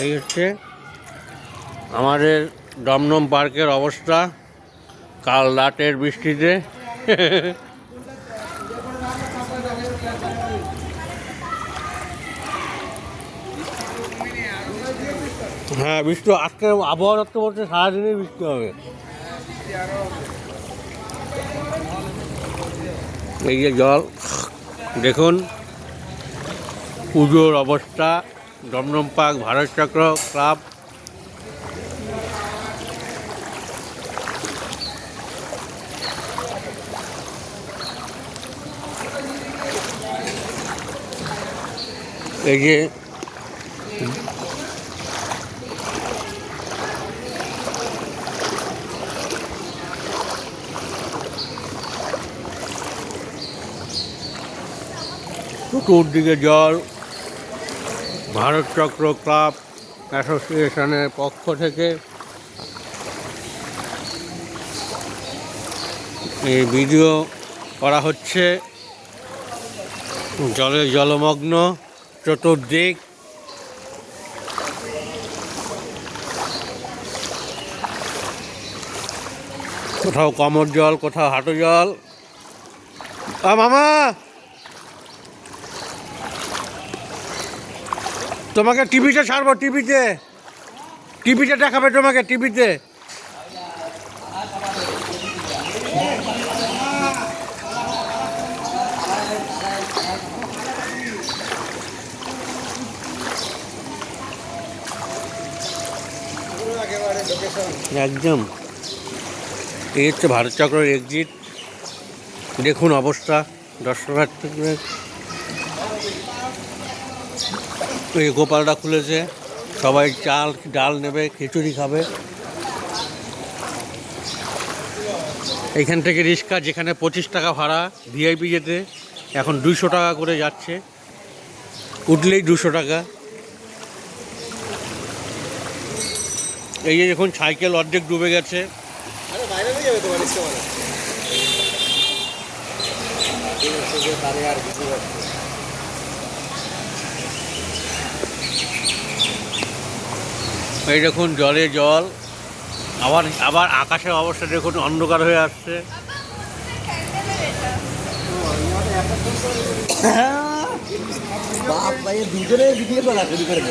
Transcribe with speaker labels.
Speaker 1: এই হচ্ছে আমাদের দমদম পার্কের অবস্থা কাল রাতের বৃষ্টিতে। হ্যাঁ, বৃষ্টি আজকে আবহাওয়া দপ্তর বলছে সারাদিনই বৃষ্টি হবে। এই যে জল দেখুন, পুজোর অবস্থা। দমদম পার্ক ভারত চক্র ক্লাব। এই যে চতুর্দিকে জল। ভারত চক্র ক্লাব অ্যাসোসিয়েশনের পক্ষ থেকে এই ভিডিও করা হচ্ছে। জলে জলমগ্ন চতুর্দিক। কোথাও কোমর জল, কোথাও হাঁটু জল। মামা, তোমাকে টিভিতে ছাড়বো, টিভিতে দেখাবে তোমাকে, টিভিতে। একদম এই হচ্ছে ভারত চক্রের এক্সিট। দেখুন অবস্থা দর্শনার্থীদের। এই গোপালটা খুলেছে, সবাই চাল ডাল নেবে, খিচুড়ি খাবে। এইখান থেকে রিক্সা, যেখানে 25 টাকা ভাড়া ভিআইপি যেতে, এখন 200 টাকা করে যাচ্ছে। উঠলেই 200 টাকা। এই যে দেখুন সাইকেল অর্ধেক ডুবে গেছে। এই দেখুন জলে জল। আবার আকাশের অবস্থা দেখুন, অন্ধকার হয়ে আসছে।
Speaker 2: দুজনে ভিডিও করা শুরু করে